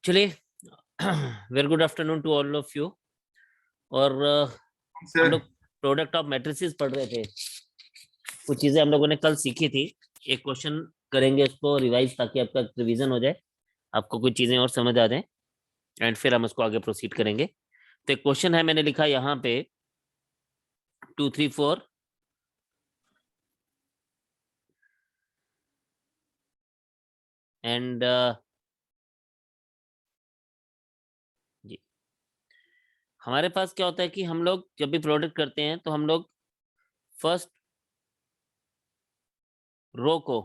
चलिए, very good afternoon to all of you. और हम लोग प्रोडक्ट ऑफ मैट्रिसेस पढ़ रहे थे। कुछ चीजें हम लोगों ने कल सीखी थी। एक क्वेश्चन करेंगे उसको रिवाइज, ताकि आपका रिवीजन हो जाए, आपको कुछ चीजें और समझ आ जाए, एंड फिर हम उसको आगे प्रोसीड करेंगे। तो एक क्वेश्चन है, मैंने लिखा यहाँ पे 2 3 4 एंड जी। हमारे पास क्या होता है कि हम लोग जब भी प्रोडक्ट करते हैं तो हम लोग फर्स्ट रो को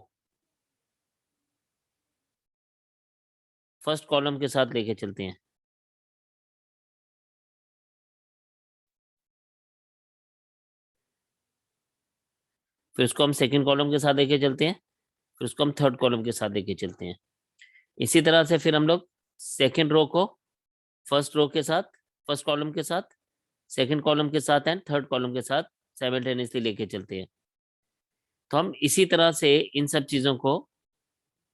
फर्स्ट कॉलम के साथ लेके चलते हैं, फिर उसको हम सेकंड कॉलम के साथ लेके चलते हैं, फिर उसको हम थर्ड कॉलम के साथ लेके चलते हैं। इसी तरह से फिर हम लोग सेकंड रो को फर्स्ट रो के साथ, फर्स्ट कॉलम के साथ, सेकंड कॉलम के साथ एंड थर्ड कॉलम के साथ साइमल्टेनियसली लेके चलते हैं। तो हम इसी तरह से इन सब चीजों को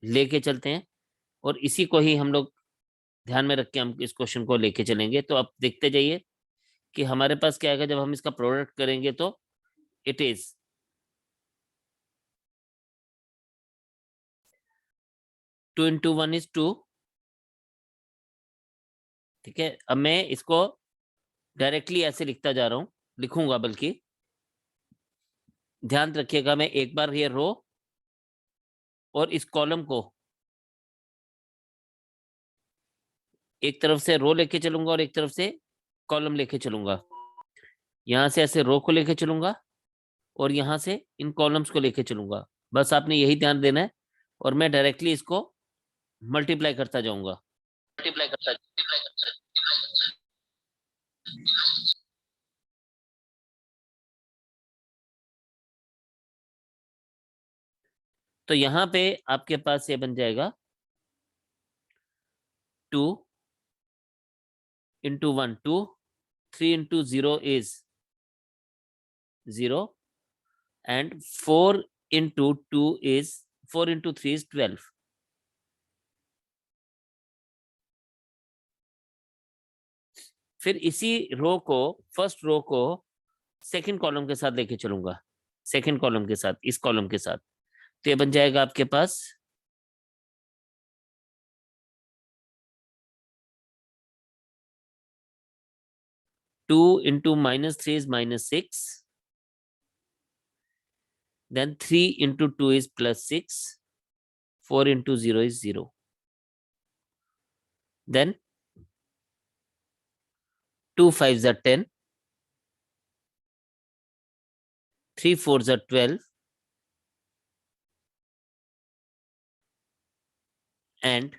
लेके चलते हैं, और इसी को ही हम लोग ध्यान में रख के हम इस क्वेश्चन को लेके चलेंगे। तो अब देखते जाइए कि हमारे पास क्या आएगा जब हम इसका प्रोडक्ट करेंगे। तो इट इज 2 into 1 is 2। ठीक है, अब मैं इसको डायरेक्टली ऐसे लिखता जा रहा हूं, लिखूंगा बल्कि। ध्यान रखिएगा, मैं एक बार ये रो और इस कॉलम को एक तरफ से रो लेके चलूंगा और एक तरफ से कॉलम लेके चलूंगा। यहां से ऐसे रो को लेके चलूंगा और यहां से इन कॉलम्स को लेके चलूंगा। बस आपने यही ध्यान देना है, और मैं डायरेक्टली इसको मल्टीप्लाई करता जाऊंगा। मल्टीप्लाई करता तो यहां पे आपके पास ये बन जाएगा 2 into 1 2, 3 into 0 is 0, and 4 into 2 is 4 into 3 is 12। फिर इसी रो को, फर्स्ट रो को सेकंड कॉलम के साथ लेके चलूंगा, सेकंड कॉलम के साथ, इस कॉलम के साथ। तो ये बन जाएगा आपके पास 2 into -3 is -6, then 3 into 2 is +6, 4 into 0 is 0, then 2 5s are 10, 3 4s are 12, and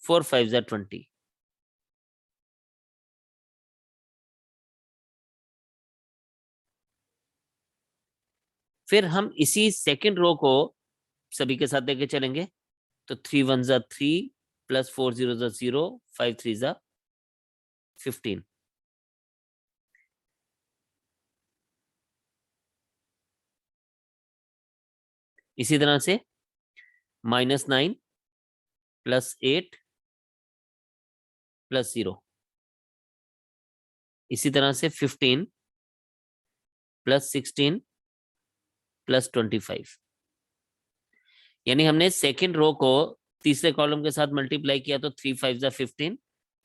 4 5s are 20। फिर हम इसी सेकंड रो को सभी के साथ लेके चलेंगे। तो 3 1s are 3, +4 0s are 0, 5 3s are 15। इसी तरह से -9 +8 +0। इसी तरह से 15 +16 +25। यानी हमने सेकेंड रो को तीसरे कॉलम के साथ मल्टीप्लाई किया, तो 3 5 15,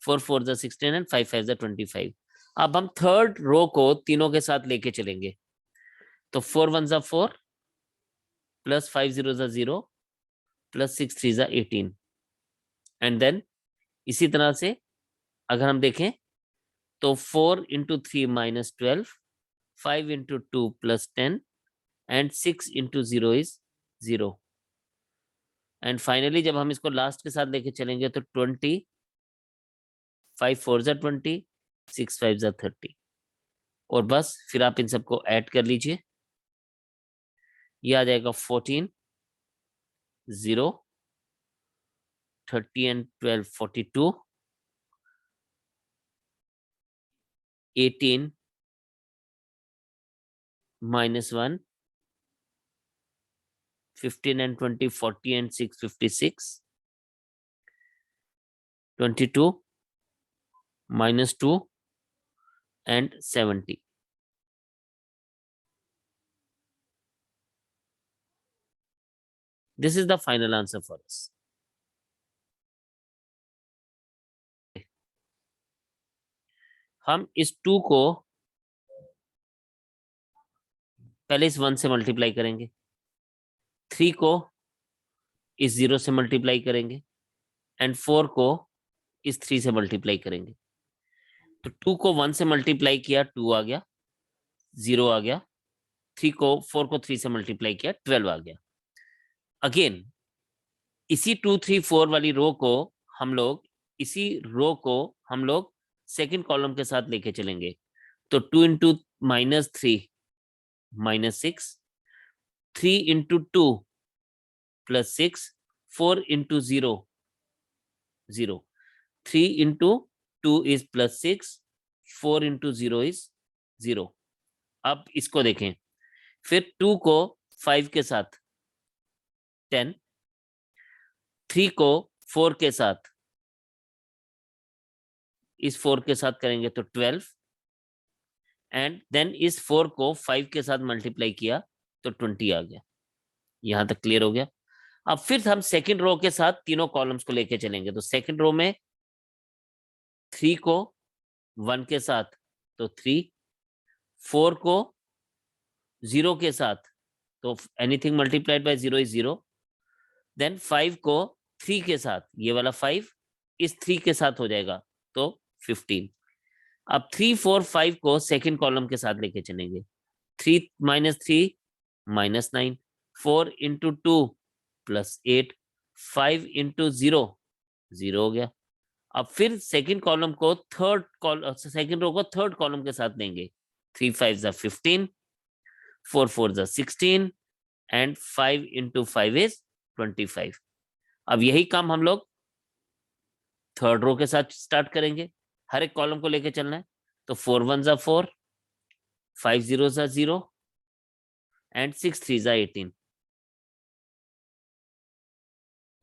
4 4 16 एंड 5 5 25। अब हम थर्ड रो को तीनों के साथ लेके चलेंगे। तो 4 1 4, +5 0 0, +6 3 18, एंड देन इसी तरह से अगर हम देखें तो 4 into 3 -12, 5 into 2 +10, and 6 into 0 is 0। And finally जब हम इसको लास्ट के साथ लेके चलेंगे तो 20, 5 4 20, 6 5 30। और बस फिर आप इन सबको ऐड कर लीजिए, ये आ जाएगा 14 0, 30 and 12 42, 18 -1, 15 and 20 40 and 6 56, 22 -2 and 70. This is the final answer for us. हम इस 2 को पहले इस 1 से मल्टीप्लाई करेंगे, 3 को इस 0 से मल्टीप्लाई करेंगे एंड 4 को इस 3 से मल्टीप्लाई करेंगे। तो 2 को 1 से मल्टीप्लाई किया 2 आ गया, 0 आ गया, 4 को 3 से मल्टीप्लाई किया 12 आ गया। अगेन इसी 2 3 4 वाली रो को हम लोग सेकंड कॉलम के साथ लेके चलेंगे। तो 2 into -3 -6, 3 into 2 +6, 4 into 0 0, 3 into 2 is +6, 4 into 0 is 0। अब इसको देखें, फिर 2 को 5 के साथ 10, 3 को 4 के साथ इस 4 के साथ करेंगे तो 12, एंड देन इस 4 को 5 के साथ मल्टीप्लाई किया तो 20 आ गया। यहां तक क्लियर हो गया। अब फिर हम सेकंड रो के साथ तीनों कॉलम्स को लेके चलेंगे। तो सेकंड रो में 3 को 1 के साथ तो 3, 4 को 0 के साथ तो anything multiplied by 0 is 0, then 5 को 3 के साथ, ये वाला 5 इस 3 के साथ हो जाएगा तो 15। अब 3 4 5 को सेकंड कॉलम के साथ लेके चलेंगे। 3 -3 -9, 4 इंटू 2 +8, 5 इंटू 0 0 हो गया। अब फिर सेकंड कॉलम को सेकंड रो को थर्ड कॉलम के साथ लेंगे। 3 5 ज़ा 15, 4 4 ज़ा 16 एंड 5 इंटू 5 इज 25। अब यही काम हम लोग थर्ड रो के साथ स्टार्ट करेंगे। हर एक कॉलम को लेके चलना है। तो 4 1 ज़ा 4, 5 0 ज़ा 0 एंड 6 3 ज़ा 18।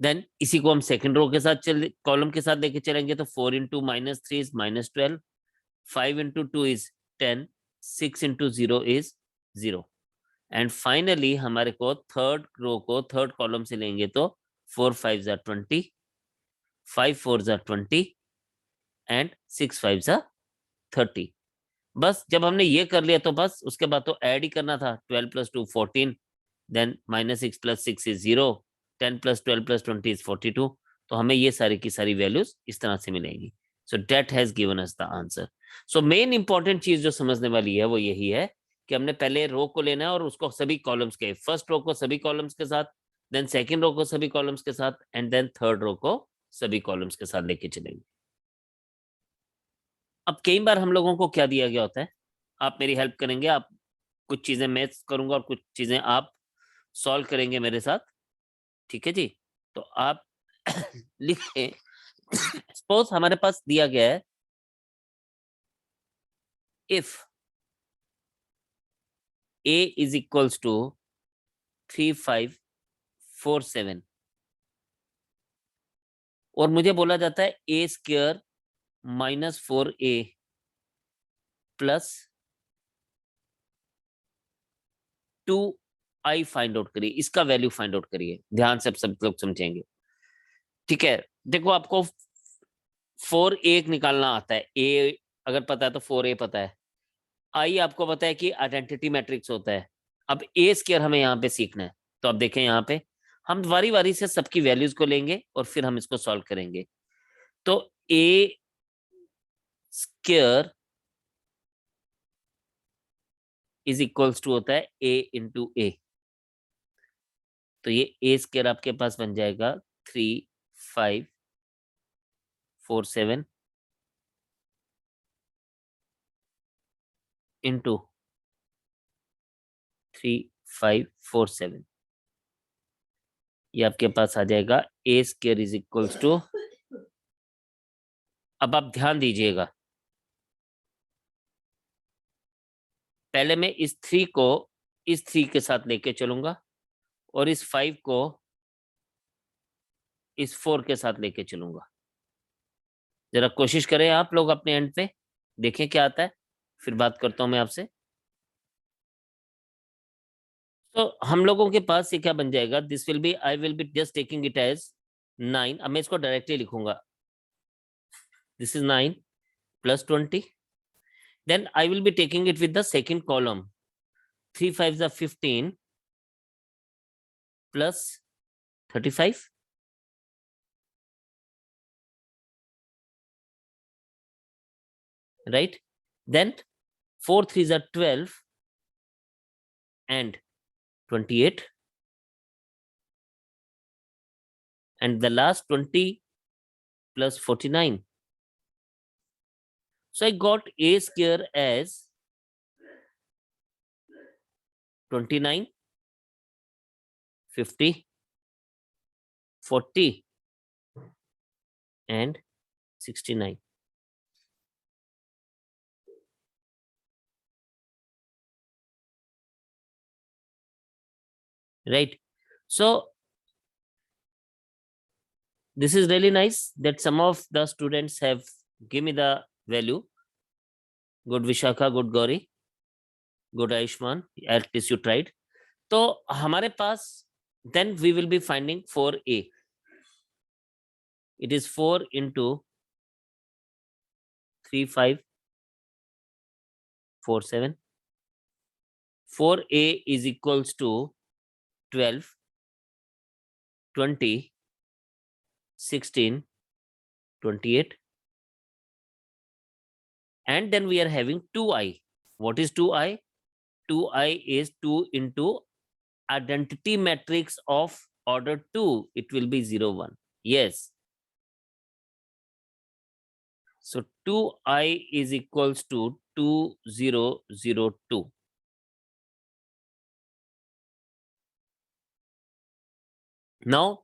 देन इसी को हम सेकंड रो के साथ कॉलम के साथ लेके चलेंगे। तो 4 into -3 is -12, 5 into 2 is 10, 6 into 0 is 0 and finally हमारे को थर्ड रो को थर्ड कॉलम से लेंगे तो 4 5 ज़ा 20, 5 4 ज़ा 20 एंड 6 5 ज़ा 30। बस जब हमने ये कर लिया तो बस उसके बाद तो ऐड ही करना था। 12 + 2 14, देन -6 + 6 इज 0, 10 + 12 + 20 इज 42। तो हमें ये सारी की सारी वैल्यूज इस तरह से मिलेंगी। So date has given us the answer. So main important चीज जो समझने वाली है वो यही है कि हमने पहले रो को लेना है और उसको सभी कॉलम्स के, फर्स्ट रो को सभी कॉलम्स के साथ, देन सेकेंड रो को सभी कॉलम्स के साथ एंड देन थर्ड रो को सभी कॉलम्स के साथ लेके चलेंगे। अब कई बार हम लोगों को क्या दिया गया होता है, आप मेरी हेल्प करेंगे, आप कुछ चीजें मैं करूंगा और कुछ चीजें आप सॉल्व करेंगे मेरे साथ, ठीक है जी। तो आप लिखें, सपोज हमारे पास दिया गया है if a is equals to 3547 और मुझे बोला जाता है a² -4a plus 2i find out करिए, इसका वैल्यू फाइंड आउट करिए। ध्यान से सब लोग समझेंगे, ठीक है। देखो आपको 4a निकालना आता है, a अगर पता है तो 4a पता है, आई आपको पता है कि आइडेंटिटी मैट्रिक्स होता है। अब a² हमें यहाँ पे सीखना है। तो अब देखें यहाँ पे हम वारी वारी से सबकी वैल्यूज को लेंगे और फिर हम इसको सॉल्व करेंगे। तो a² इज इक्वल्स टू होता है a इंटू a। तो ये a² आपके पास बन जाएगा 3547 इंटू 3547, ये आपके पास आ जाएगा a² इज इक्वल्स टू, अब आप ध्यान दीजिएगा, पहले मैं इस 3 को इस 3 के साथ लेके चलूंगा और इस 5 को इस 4 के साथ लेके चलूंगा। जरा कोशिश करें आप लोग अपने एंड पे, देखें क्या आता है, फिर बात करता हूं मैं आपसे। तो हम लोगों के पास ये क्या बन जाएगा, this will be, I will be just taking it as 9। अब मैं इसको डायरेक्टली लिखूंगा, this is 9 plus 20, then I will be taking it with the second column, 3 5 15 plus 35, right? Then 4 3s are 12 and 28, and the last 20 plus 49. So I got a square as 29, 50, 40 and 69. Right? So this is really nice that some of the students have give me the value. Good Vishakha, good Gauri, good Ayushman, at least you tried. तो हमारे पास then we will be finding 4a. It is 4 into 3 5 4 7. 4a is equals to 12, 20, 16, 28, and then we are having 2i. What is 2i? 2i is 2 into identity matrix of order 2. It will be 0 1. Yes. So 2i is equals to 2002. Now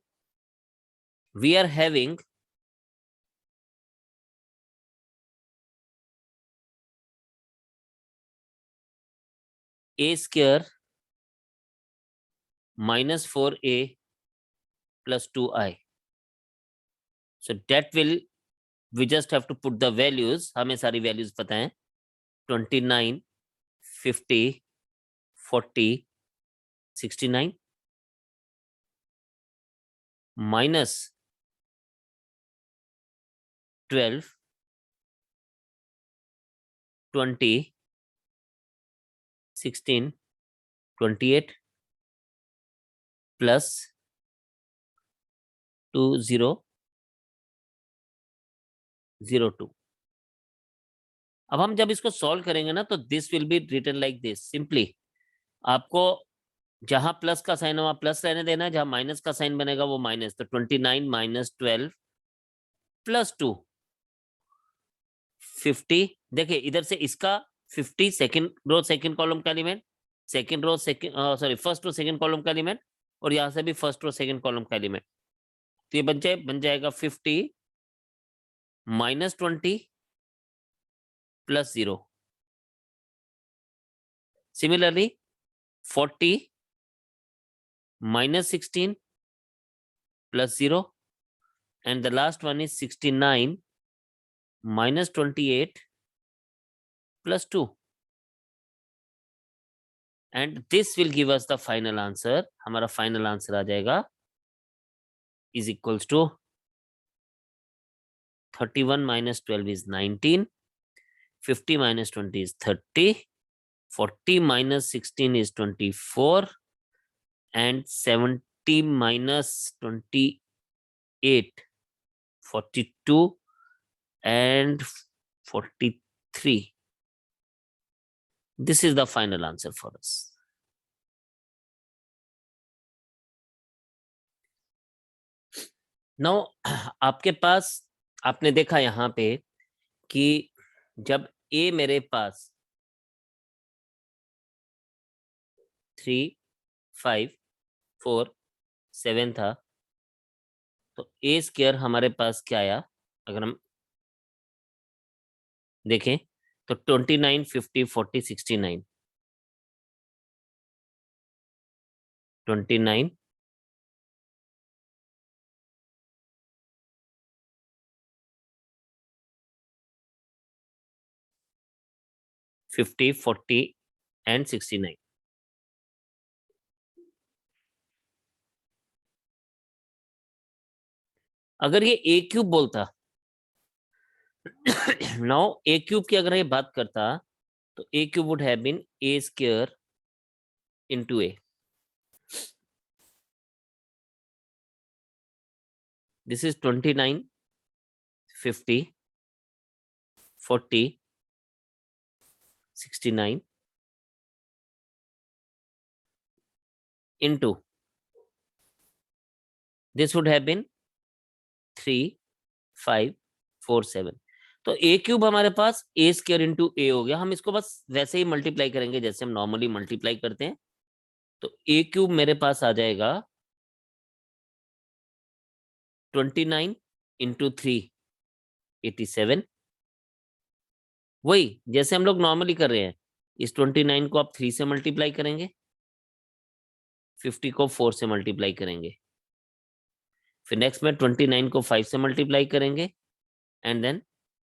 we are having a square minus 4a plus 2i. So that will, we just have to put the values. हमें सारी values पता है, 29, 50, 40, 69 minus 12, 20, 16, 28 plus 2002. अब हम जब इसको solve करेंगे ना, तो this will be written like this simply. आपको जहां प्लस का साइन वहां प्लस रहने देना है, जहां माइनस का साइन बनेगा वो माइनस। तो 29 माइनस 12 प्लस 2 50। देखिए इधर से इसका 50 सेकेंड रो सेकेंड कॉलम का element, second row second sorry first row second column का एलिमेंट, और यहां से भी फर्स्ट रो सेकेंड कॉलम का एलिमेंट। तो ये बन जाएगा 50 minus 20 plus 0। Similarly 40 minus 16 plus 0, and the last one is 69 minus 28 plus 2, and this will give us the final answer. हमारा final answer आ जाएगा is equals to 31 minus 12 is 19, 50 minus 20 is 30, 40 minus 16 is 24, and 70 minus 28 42 and 43. This is the final answer for us. Now आपके पास, आपने देखा यहाँ पे कि जब a मेरे पास 3 5 4 7 था, तो a स्क्वायर हमारे पास क्या आया, अगर हम देखें तो 29 50 40 69, 29 50, 40 and 69. अगर ये ए क्यूब बोलता नाउ ए क्यूब की अगर ये बात करता तो A cube would have been A square into A. This is 29, 50, 40, 69 into this would have been 3, 5, 4, 7. तो ए क्यूब हमारे पास ए स्क्वायर इंटू ए हो गया. हम इसको बस वैसे ही मल्टीप्लाई करेंगे जैसे हम नॉर्मली मल्टीप्लाई करते हैं. तो ए क्यूब मेरे पास आ जाएगा 29 इंटू 3, 87. वही जैसे हम लोग नॉर्मली कर रहे हैं. इस 29 को आप 3 से मल्टीप्लाई करेंगे, 50 को 4 से मल्टीप्लाई करेंगे, फिर नेक्स्ट में 29 को 5 से मल्टीप्लाई करेंगे एंड देन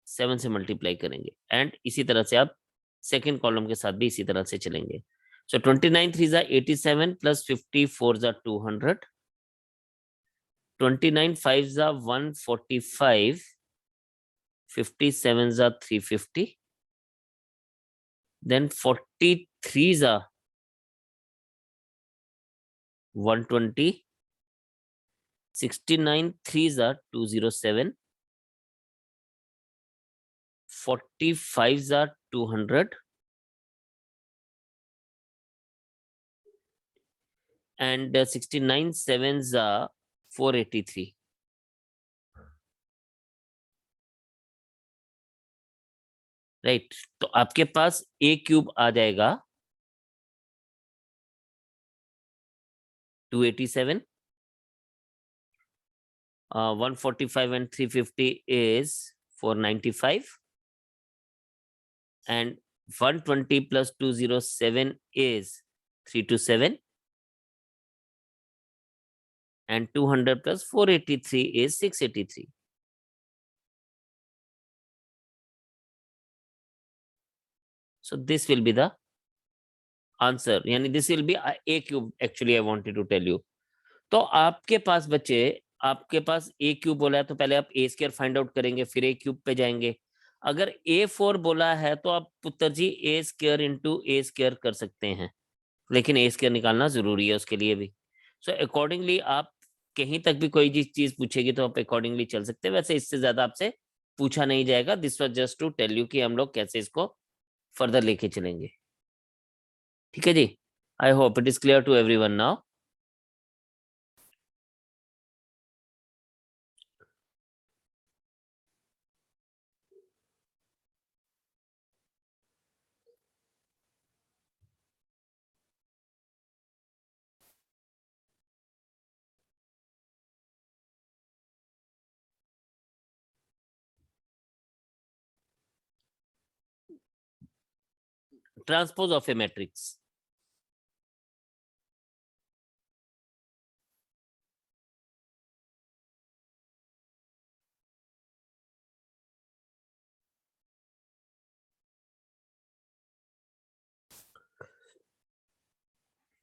7 से मल्टीप्लाई करेंगे. एंड इसी तरह से आप सेकेंड कॉलम के साथ भी इसी तरह से चलेंगे. सो 29 3 जा 87 प्लस 50 4 जा 200, 29 5 जा 145, 57 जा 350, then 43 जा 120, 69 3 जा 207, 45 जा 200 and 69 7 जा 483. राइट. तो आपके पास ए क्यूब आ जाएगा 287, 145 and 350 is 495 and 120 plus 207 is 327 and 200 plus 483 is 683. So this will be the answer. यानी this will be a cube. Actually, I wanted to tell you. तो आपके पास बच्चे, आपके पास ए क्यूब बोला है तो पहले आप ए स्क्वायर फाइंड आउट करेंगे, फिर ए क्यूब पे जाएंगे. अगर A4 बोला है तो आप पुत्र जी ए स्क्वायर इंटू ए स्क्वायर कर सकते हैं, लेकिन ए स्क्वायर निकालना जरूरी है उसके लिए भी. सो अकॉर्डिंगली आप कहीं तक भी कोई चीज पूछेगी तो आप अकॉर्डिंगली चल सकते हैं. वैसे इससे ज्यादा आपसे पूछा नहीं जाएगा. This was just to tell you कि हम लोग कैसे इसको फर्दर लेके चलेंगे. ठीक है जी. I hope it is clear to everyone now. Transpose of a matrix.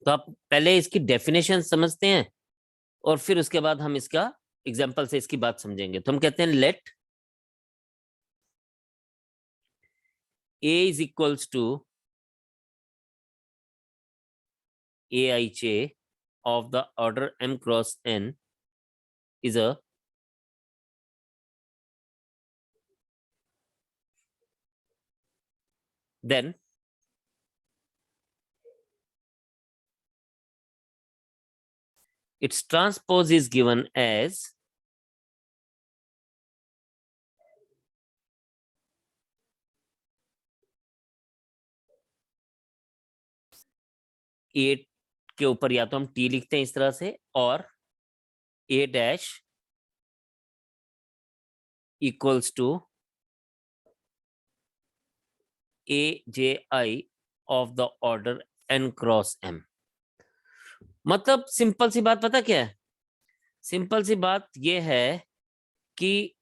तो आप पहले इसकी डेफिनेशन समझते हैं और फिर उसके बाद हम इसका एग्जाम्पल से इसकी बात समझेंगे. तो हम कहते हैं let A is equals to aij of the order m cross n is a then its transpose is given as ए के ऊपर या तो हम टी लिखते हैं इस तरह से और A dash equals to A J I of the order N cross M. मतलब सिंपल सी बात पता क्या है? सिंपल सी बात यह है कि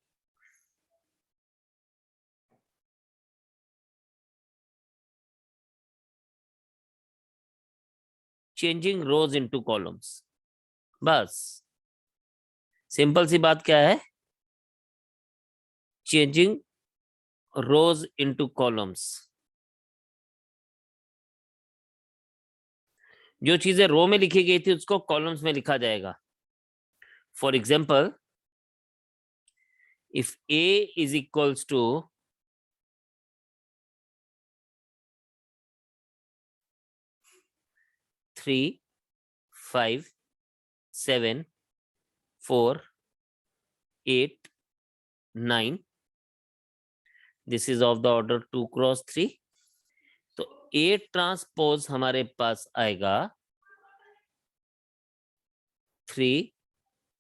चेंजिंग रोज इनटू कॉलम्स। बस सिंपल सी बात क्या है, चेंजिंग रोज इनटू कॉलम्स। जो चीजें रो में लिखी गई थी उसको कॉलम्स में लिखा जाएगा। For example, if A is equals to 3, 5, 7, 4, 8, 9, this is of the order 2 cross 3, तो A ट्रांसपोज हमारे पास आएगा 3,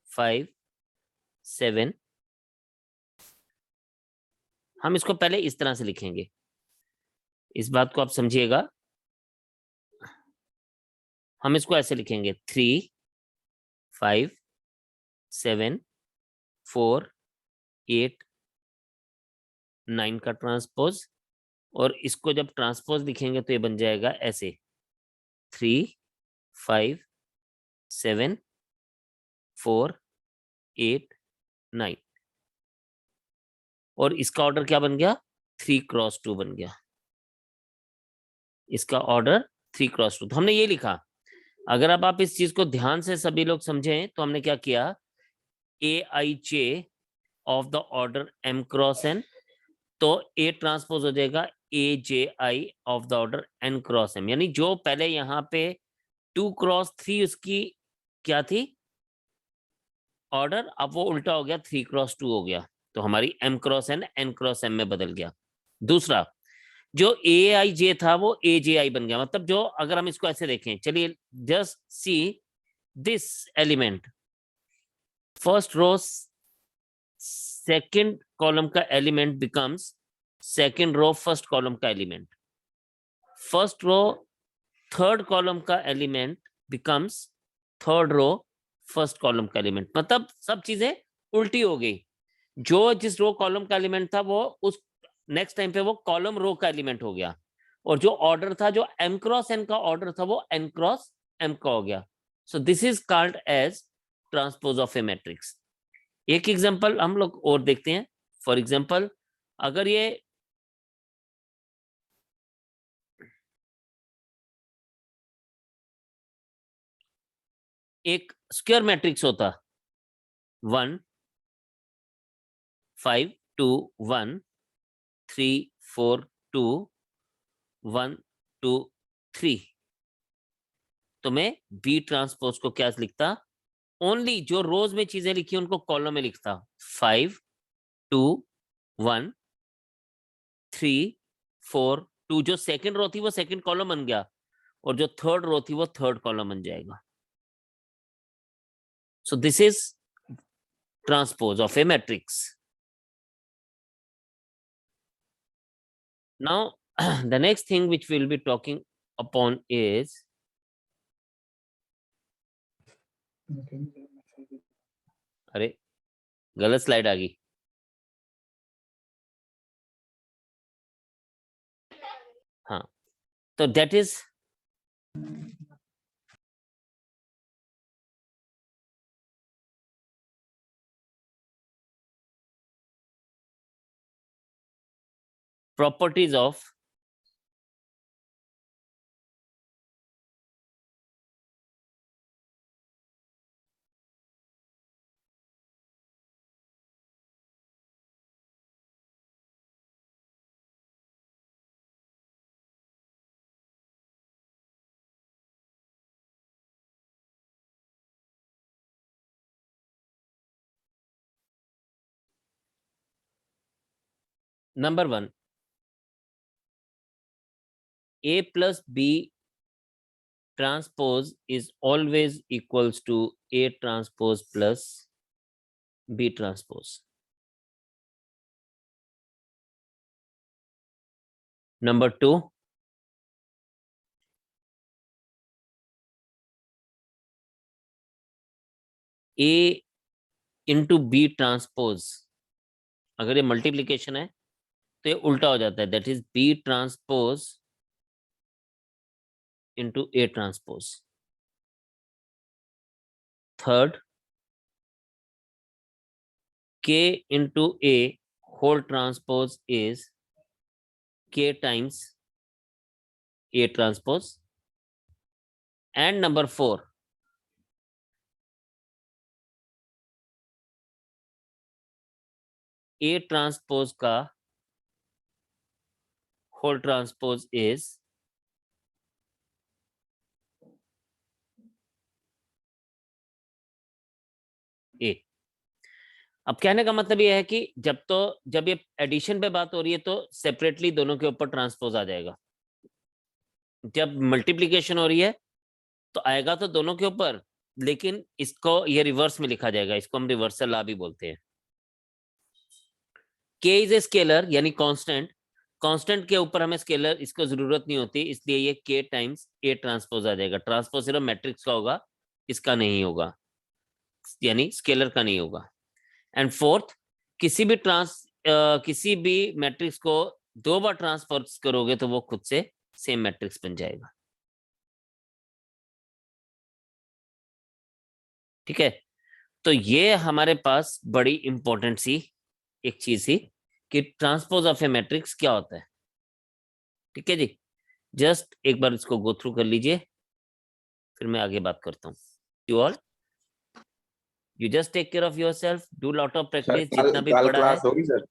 5, 7। हम इसको पहले इस तरह से लिखेंगे, इस बात को आप समझिएगा। हम इसको ऐसे लिखेंगे 3, 5, 7, 4, 8, 9 का ट्रांसपोज, और इसको जब ट्रांसपोज लिखेंगे तो ये बन जाएगा ऐसे 3, 5, 7, 4, 8, 9, और इसका ऑर्डर क्या बन गया, 3 क्रॉस 2 बन गया। इसका ऑर्डर 3 क्रॉस 2। तो हमने ये लिखा। अगर अब आप इस चीज को ध्यान से सभी लोग समझें तो हमने क्या किया, AIJ of the order M cross N, तो A ट्रांसपोज हो जाएगा AJI of the order N cross M, यानी जो पहले यहाँ पे 2 क्रॉस 3 उसकी क्या थी ऑर्डर, अब वो उल्टा हो गया 3 क्रॉस 2 हो गया, तो हमारी M cross N N cross M में बदल गया। दूसरा, जो AIJ था वो AJI बन गया। मतलब जो, अगर हम इसको ऐसे देखें, चलिए just see this element, first row second column का element becomes second row first column का element, first row third column का element becomes third row first column का एलिमेंट। मतलब सब चीजें उल्टी हो गई। जो जिस रो कॉलम का एलिमेंट था वो उस नेक्स्ट टाइम पे वो कॉलम रो का एलिमेंट हो गया, और जो ऑर्डर था, जो M क्रॉस N का ऑर्डर था, वो N क्रॉस M का हो गया। So this is called as transpose of a matrix. एक एग्जांपल हम लोग और देखते हैं। फॉर एग्जांपल, अगर ये एक स्क्वायर मैट्रिक्स होता 1, 5, 2, 1, 3, 4, 2, 1, 2, 3, तो मैं बी ट्रांसपोज को क्या लिखता, ओनली जो रोज में चीजें लिखी उनको कॉलम में लिखता। 5, 2, 1, 3, 4, 2, जो सेकंड रो थी वो सेकंड कॉलम बन गया, और जो थर्ड रो थी वो थर्ड कॉलम बन जाएगा। सो this is transpose of a matrix. Now, the next thing which we'll be talking upon is, अरे गलत स्लाइड आ गई। हाँ, तो that is properties of number 1, A plus B transpose is always equals to A transpose plus B transpose. Number 2, A into B transpose, अगर ये multiplication है तो ये उल्टा हो जाता है, that is B transpose into A transpose. Third k into a whole transpose is k times a transpose. And number 4, a transpose का whole transpose is a. अब कहने का मतलब ये है कि जब ये एडिशन पे बात हो रही है तो सेपरेटली दोनों के ऊपर ट्रांसपोज आ जाएगा। जब मल्टीप्लिकेशन हो रही है तो आएगा तो दोनों के ऊपर, लेकिन इसको ये रिवर्स में लिखा जाएगा, इसको हम रिवर्सल लॉ भी बोलते हैं। k इज ए स्केलर यानी कांस्टेंट, कांस्टेंट के ऊपर हमें स्केलर इसको जरूरत नहीं होती, इसलिए ये k टाइम्स a ट्रांसपोज आ जाएगा। ट्रांसपोज सिर्फ मैट्रिक्स का होगा, इसका नहीं होगा, यानी स्केलर का नहीं होगा। एंड फोर्थ, किसी भी मैट्रिक्स को 2 बार ट्रांसपोज करोगे तो वो खुद से सेम मैट्रिक्स बन जाएगा। ठीक है, तो ये हमारे पास बड़ी इंपॉर्टेंट सी एक चीज थी कि ट्रांसपोज ऑफ ए मैट्रिक्स क्या होता है। ठीक है जी, जस्ट एक बार इसको गो थ्रू कर लीजिए, फिर मैं आगे बात करता हूँ। You all, you just take care of yourself, do lot of sir practice, जितना भी कल पढ़ा है। क्लास होगी सर?